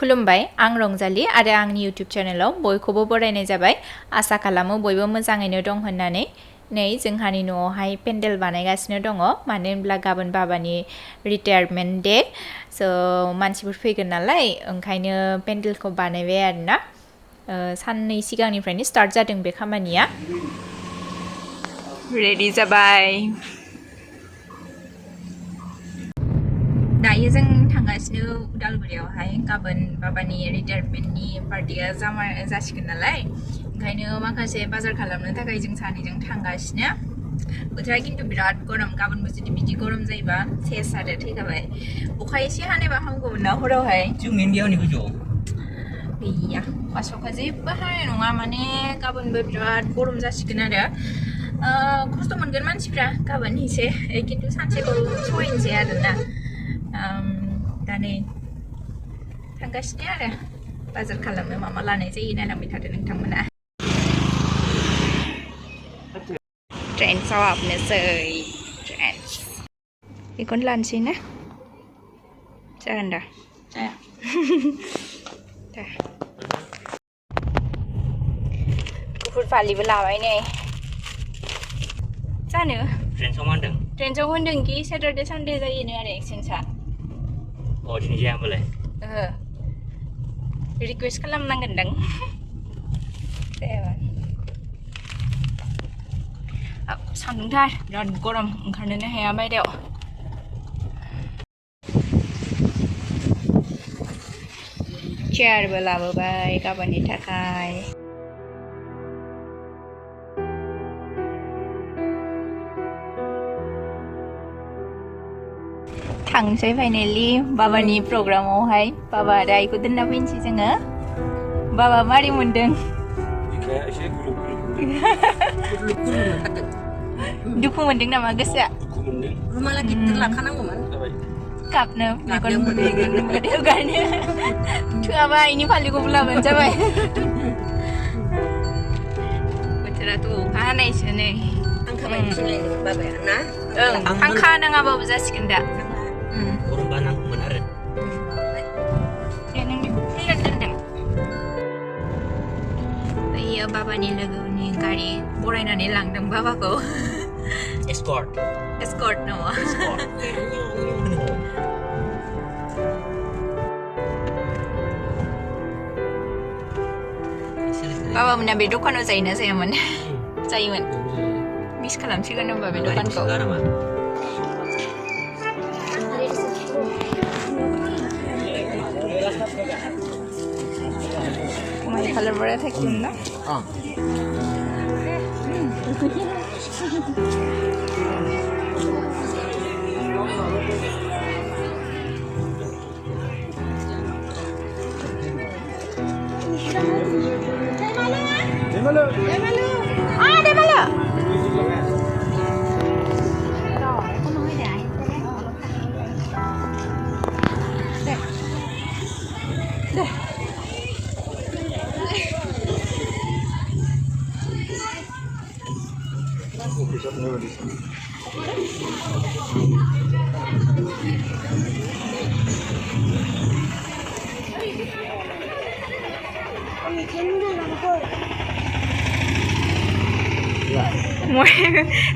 खुलुमबाय आं रंजाली आरो आंनि YouTube चेनेलाव बयखौबो बरायनाय जाबाय आसा खालामो बयबो मोजाङैनो दं होननानै नै जोंहानि न'आवहाय पेन्डेल बानायगासिनो दङ मानो होनब्ला गाबोन बाबानि रिटायारमेन्ट डे स' मानसिफोर फैगोन नालाय ओंखायनो पेन्डेलखौ बानायबाय आरोना साननै सिगांनिफ्रायनो स्टार्ट जादों बे खामानिया रेडि जाबाय दायो जों थांगासिनो उदालगुरियावहाय गाबोन बाबानि रिटायारमेन्टनि पार्टिया जासिगोन नालाय ओंखायनो माखासे बाजार खालामनो थाखाय जों सानैजों थांगासिनो बोथोरा खिन्थु बिराद गरम गाबोनबो जुदि बिदि गरम जायोबा सेस आरो थैखाबाय अखा एसे हानायबा हामगौमोन ना हरावहाय जों इण्डियानि गोजौ गैया अखा जेबो हानाय नङा माने गाबोनबो बिराद गरम जासिगोन आरो खस्थ' मोनगोन मानसिफ्रा गाबोन एसे खिन्थु सानसेखौ सहायनोसै आरोना दा नै थांगासिनो आरो बाजार खालामनो मा मा लानाय जायो नायलांबाय थादो नोंथांमोना ट्रेन्सआव हाबनोसै ट्रेन्स बेखौनो लानोसै ना जागोन दा जाया गुफुर फालिबो लाबाय नै जानो ट्रेन्सआव मा होनदों ट्रेन्सआव होनदों कि सेटारडे सानडे जायोनो आरो एक्सचेन्जआ दिनै जाया होमबालाय रिकुवेस्ट खालामनांगोनदां जायाबा सान्दुंथार बिराद गरम ओंखारनोनो हाया बायहेरायाव चेयारबो लाबोबाय गाबोननि थाखाय थांसै फाइनेलि बाबानि प्रग्रामावहाय बाबा आरो आइखौ दोनना फैनोसै जोङो बाबा मारै मोनदों दुखु मोनदों नामा गोसोआ रुमाला गिदिर लाखानांगौमोन गाबनो गारनो थोआबा आइनि फालिखौबो लाबानो जाबाय बोथोराथ' अखा हानायसो नै बाबाया ना फांखा नाङाबाबो जासिगोन दा गरमबा नांगौमोन आरो बैयो बाबानि लोगोनि गारि बरायनानै लांदों बाबाखौ एस्कर्ट नङा बाबा मोना बे दखानाव जायोना जायामोन जायोमोन मिस खालामसिगोन होनबा बे दखानखौ माइ खालामबाय थागोन ना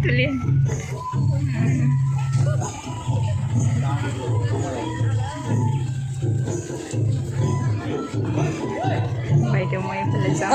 tulian baik dia mau belajar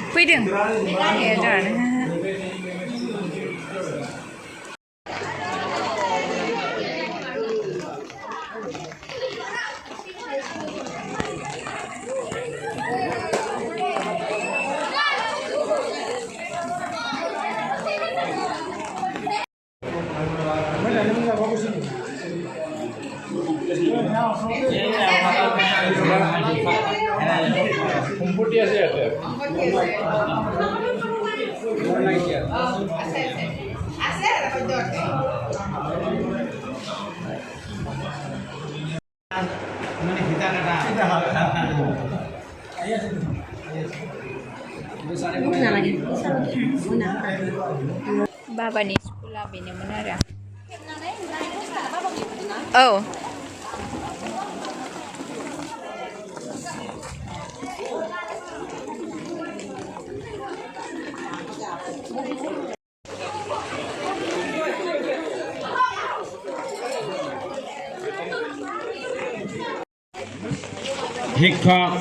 fui đừng. Muna lagi. Muna. Babani sekolah bini menara. Oh. শিক্ষক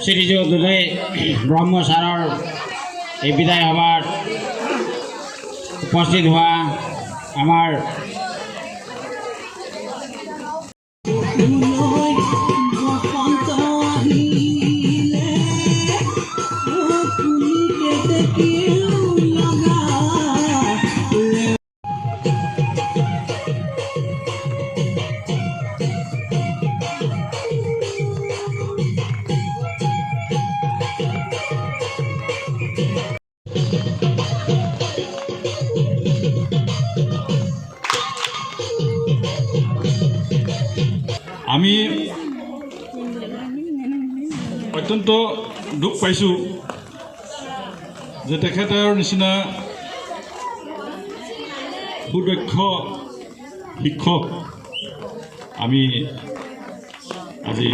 শ্ৰীযুত ব্ৰহ্মচাৰৰ এই বিদায় সভাত উপস্থিত হোৱা আমাৰ আমি অত্যন্ত দুখ পাইছোঁ যে তেখেতৰ নিচিনা সুদক্ষ শিক্ষক আমি আজি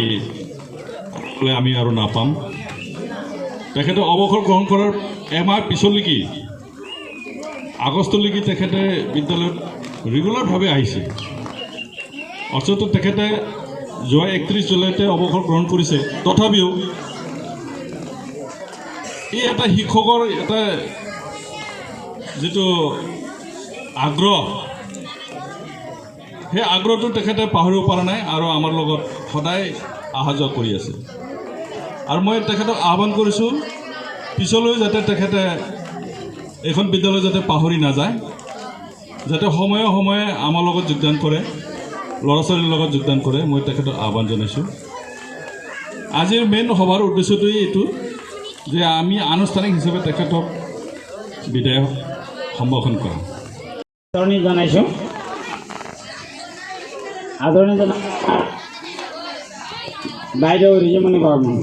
আৰু নাপাম। তেখেতে অৱসৰ গ্ৰহণ কৰাৰ এমাহ পিছলৈকে আগষ্টলৈকে তেখেতে বিদ্যালয়ত ৰেগুলাৰভাৱে আহিছে। অথচ তেখেতে যোৱা 31 জুলাইতে অৱসৰ গ্ৰহণ কৰিছে। তথাপিও এই এটা শিক্ষকৰ এটা যিটো আগ্ৰহ, সেই আগ্ৰহটো তেখেতে পাহৰিব পৰা নাই আৰু আমাৰ লগত সদায় অহা যোৱা কৰি আছে। আৰু মই তেখেতক আহ্বান কৰিছোঁ পিছলৈ যাতে তেখেতে এইখন বিদ্যালয় যাতে পাহৰি নাযায়, যাতে সময়ে সময়ে আমাৰ লগত যোগদান কৰে, ল'ৰা ছোৱালীৰ লগত যোগদান কৰে। মই তেখেতক আহ্বান জনাইছোঁ। আজিৰ মেইন সভাৰ উদ্দেশ্যটোৱেই এইটো যে আমি আনুষ্ঠানিক হিচাপে তেখেতক বিদায় সম্ভাষণ কৰা। আদৰণি জনাইছোঁ। আদৰণি জনাই বাইদেউ ৰিজুমণি বৰ্মন।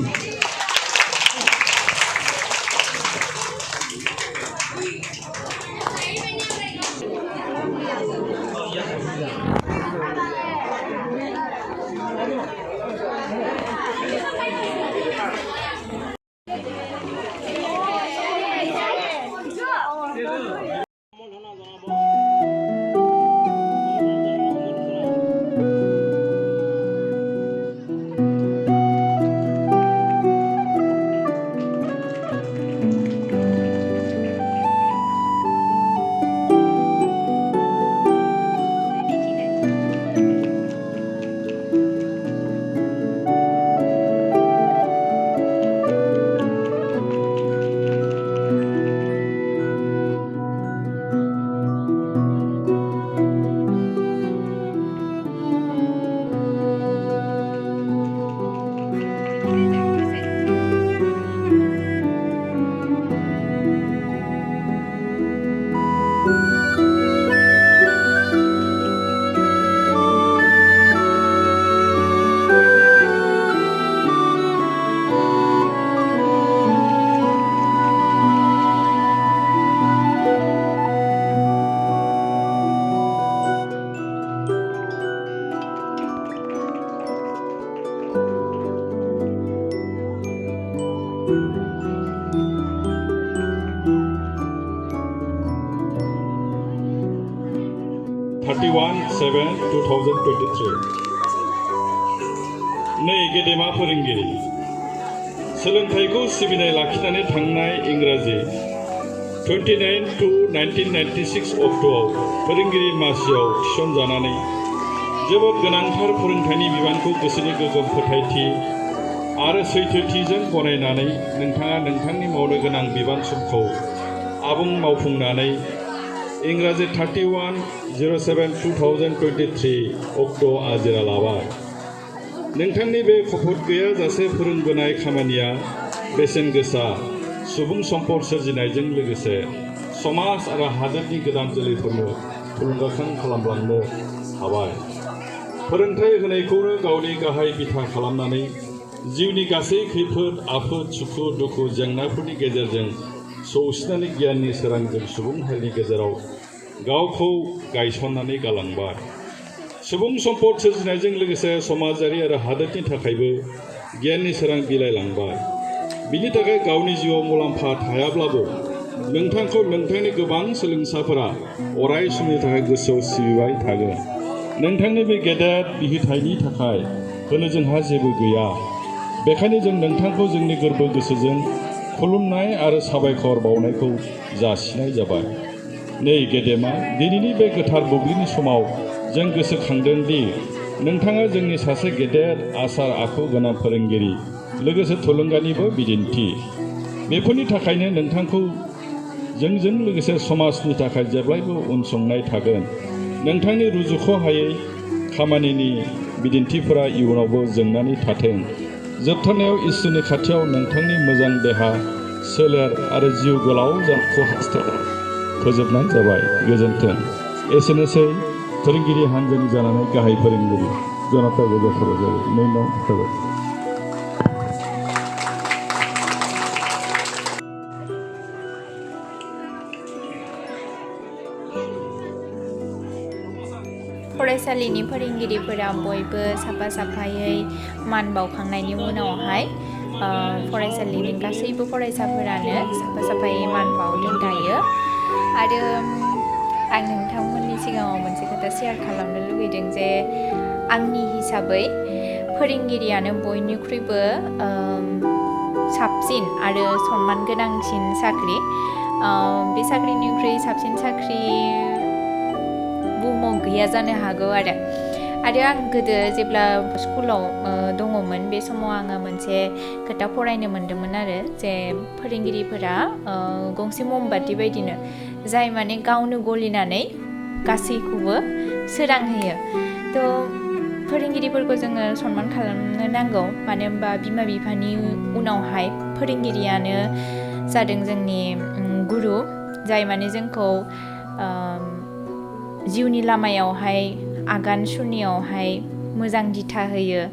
नै गेदेमा फोरोंगिरि सोलोंथाइखौ सिबिनाय लाखिनानै थांनाय इंराजि 29/2/1996 अक्ट'आव फोरोंगिरि मासियाव थिसनजानानै जोबोद गोनांथार फोरोंथाइनि बिबानखौ गोसोनि गोग्गोम फोथायथि आरो सैथोथिजों गनायनानै नोंथाङा नोंथांनि मावनो गोनां बिबान समखौ आबुं मावफुंनानै इंराजि 31/07/2023 अक्ट' आजिरा लाबाय। नोंथांनि बे खफद गैयाजासे फोरोंबोनाय खामानिया बेसेन गोसा सुबुं सम्पद सोरजिनायजों लोगोसे समाज आरो हादोरनि गोदान जोलैफोरनो थुलुंगाखां खालामलांनो हाबाय। फोरोंथाइ होनायखौनो गावनि गाहाय बिथा खालामनानै जिउनि गासै खैफोद आफोद सुखु दुखु जेंनाफोरनि गेजेरजों सौसिनानै गियाननि सोरांजों सुबुं हारिनि गेजेराव गावखौ गायसननानै गालांबाय। सुबुं सम्पद सोरजिनायजों लोगोसे समाजारि आरो हादोरनि थाखायबो गियाननि सोरां बिलाइलांबाय। बिनि थाखाय गावनि जिउआव मुलाम्फा थायाब्लाबो नोंथांखौ नोंथांनि गोबां सोलोंसाफोरा अराय समनि थाखाय गोसोआव सिबिबाय थागोन। नोंथांनि बे गेदेर बिहोथायनि थाखाय होनो जोंहा जेबो गैया। बेखायनो जों नोंथांखौ जोंनि गोरबो गोसोजों खुलुमनाय आरो साबायखर बावनायखौ जासिनाय जाबाय। नै गेदेमा, दिनैनि बे गोथार बुब्लिनि समाव जों गोसोखांदों दि नोंथाङा जोंनि सासे गेदेर आसार आखु गोनां फोरोंगिरि लोगोसे थुलुंगानिबो बिदिन्थि। बेफोरनि थाखायनो नोंथांखौ जोंजों लोगोसे समाजनि थाखाय जेब्लायबो उनसंनाय थागोन। नोंथांनि रुजुख'हायै खामानिनि बिदिन्थिफोरा इयुनावबो जोंनानै थाथों। जोबथारनायाव इसोरनि खाथियाव नोंथांनि मोजां देहा सोलेर आरो जिउ गोलाव जानायखौ हास्थायना फोजोबनाय जाबाय। गोजोन्थों। एसेनोसै फोरोंगिरि हानजानि जानानै गाहाय फोरोंगिरि जनाता गोजाफोराव जाबाय। नोंनाव थाबाय। फरायसालिनि फोरोंगिरिफोरा बयबो साफा साफायै मान बावखांनायनि उनावहाय फरायसालिनि गासैबो फरायसाफोरानो साफा साफायै मान बावदों दायो। आरो आं नोंथांमोननि सिगाङाव मोनसे खोथा शेयार खालामनो लुगैदों जे आंनि हिसाबै फोरोंगिरियानो बयनिख्रुइबो साबसिन आरो सनमान गोनांसिन साख्रि। बे साख्रिनिख्रुइ साबसिन साख्रि बुहुमाव गैया जानो हागौ आरो आं गोदो जेब्ला स्कुलाव दङमोन बे समाव आङो मोनसे खोथा फरायनो मोन्दोंमोन आरो जे फोरोंगिरिफोरा गंसे ममबाति बायदिनो जाय माने गावनो गलिनानै गासैखौबो सोरां होयो। थ' फोरोंगिरिफोरखौ जोङो सनमान खालामनो नांगौ। मानो होनबा बिमा बिफानि उनावहाय फोरोंगिरियानो जादों जोंनि गुरु, जाय माने जोंखौ जिउनि लामायावहाय आगान सुरनायावहाय मोजां दिथा होयो।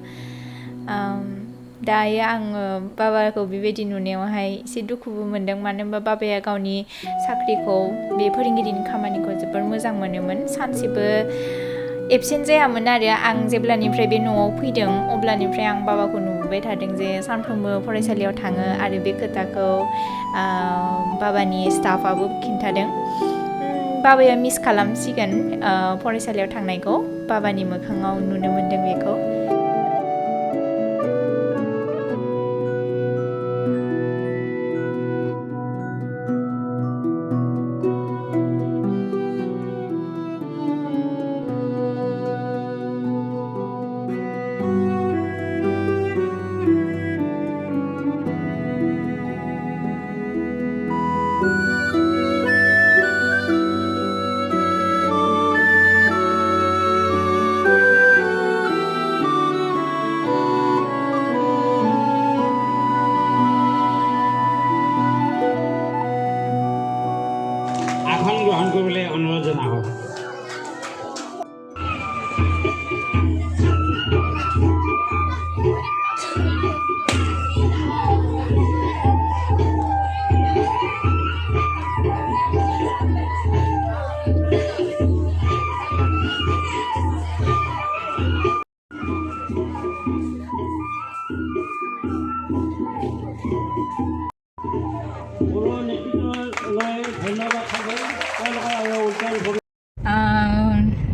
दायो आङो बाबाखौ बेबायदि नुनायावहाय एसे दुखुबो मोनदों। मानो होनबा बाबाया गावनि साख्रिखौ बे फोरोंगिरिनि खामानिखौ जोबोर मोजां मोनोमोन। सानसेबो एबसेन्ट जायामोन आरो आं जेब्लानिफ्राय बे न'आव फैदों अब्लानिफ्राय आं बाबाखौ नुबोबाय थादों जे सानफ्रोमबो फरायसालियाव थाङो आरो बे खोथाखौ बाबानि स्टाफआबो खिन्थादों। बाबाया मिस खालामसिगोन फरायसालियाव थांनायखौ। बाबानि मोखाङाव नुनो मोन्दों बेखौ। আসন গ্ৰহণ কৰিবলৈ অনুৰোধ জনা হয়।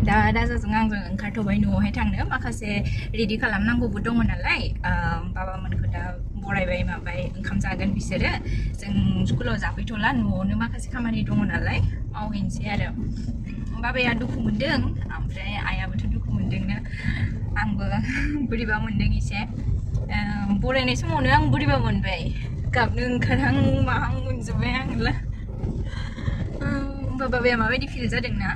दा राजाजों आंजों ओंखारथ'बाय न'आवहाय थांनो। माखासे रेडि खालामनांगौबो दङ नालाय बाबामोनखौ दा बरायबाय माबाय ओंखाम जागोन बिसोरो। जों स्कुलाव जाफैथ'ला, न'आवनो माखासे खामानि दङ नालाय मावहैनोसै आरो। बाबाया दुखु मोनदों ओमफ्राय आइयाबोथ' दुखु मोनदोंनो। आंबो बोरैबा मोनदों एसे। बरायनाय समावनो आं बोरैबा मोनबाय, गाबनो ओंखारहां माहां मोनजोब्बाय आंला। होमबा बाबाया माबायदि फिल जादोंना?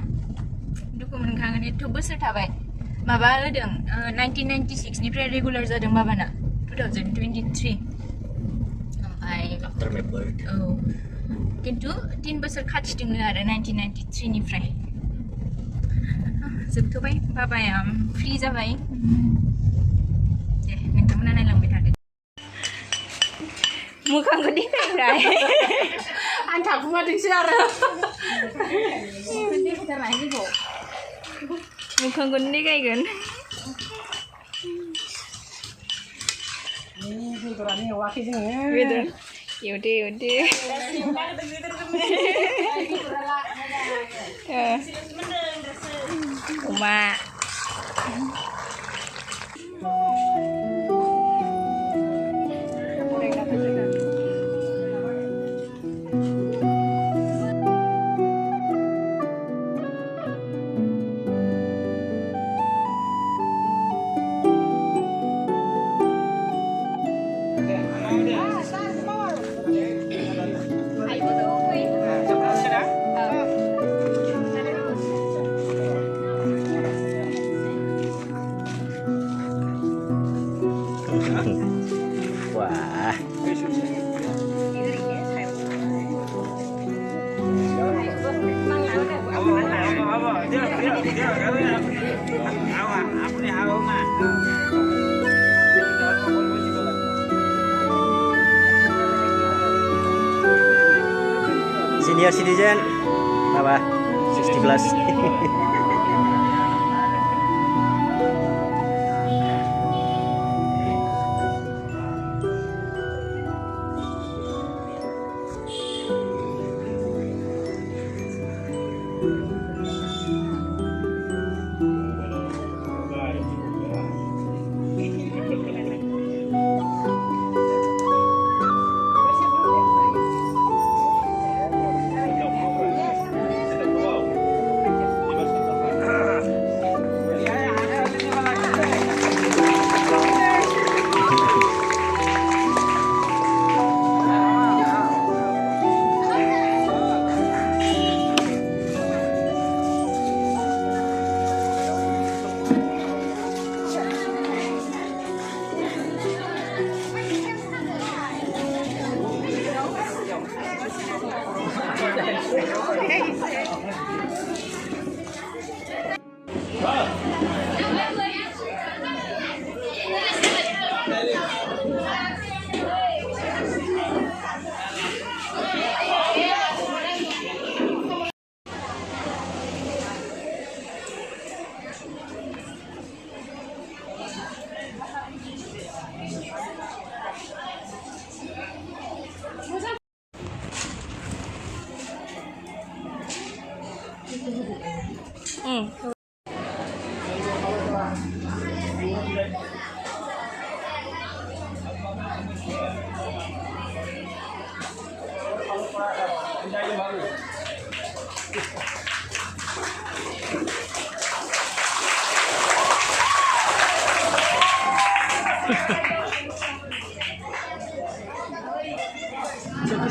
दुखु मोनखागोन। एथ' बोसोर थाबाय। माबा होदों 1996 निफ्राय रेगुलार जादों बाबाना 2023। After my birth. Kintu 3 बोसोर खाथिदोंनो आरो 1993 निफ्राय जोबथ'बाय बाबाया फ्रि जाबाय दे नोंथांमोना नायलांबाय थादो मोखांखौ देखायबाय आं थाखुमादोंसो आरो मोखांखौ देखायगोन बेदरानो एवाखै जोङो बेदर एवदो एवदो अमा Wah. Senior citizen, apa? 60 plus.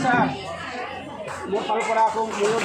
Bisa. Buat kalau pada aku belum.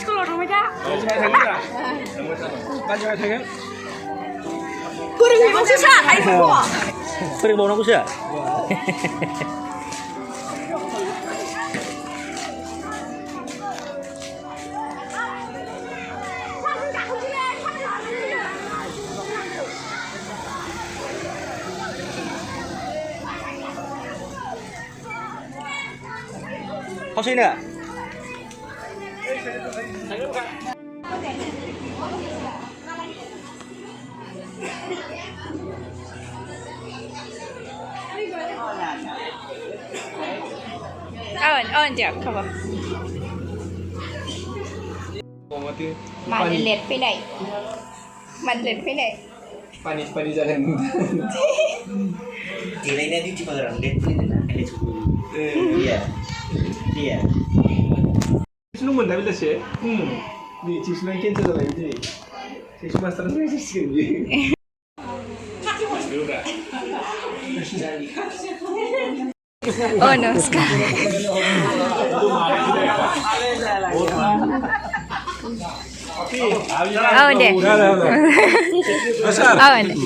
Sekolah rumah dah. Pergi bawa aku sih. Kau sini ya? Jap, coba. Mana lihat pilih? Mana lihat pilih? Panis jalan. Nilainya di cuma orang deh, ini cukup. Iya, iya. Sino mo dami sih? Di cheese lang kinsa sa lagi. Cheese master na cheese kinji. Oh no, sekarang. Oh deh. Besar. Oh deh.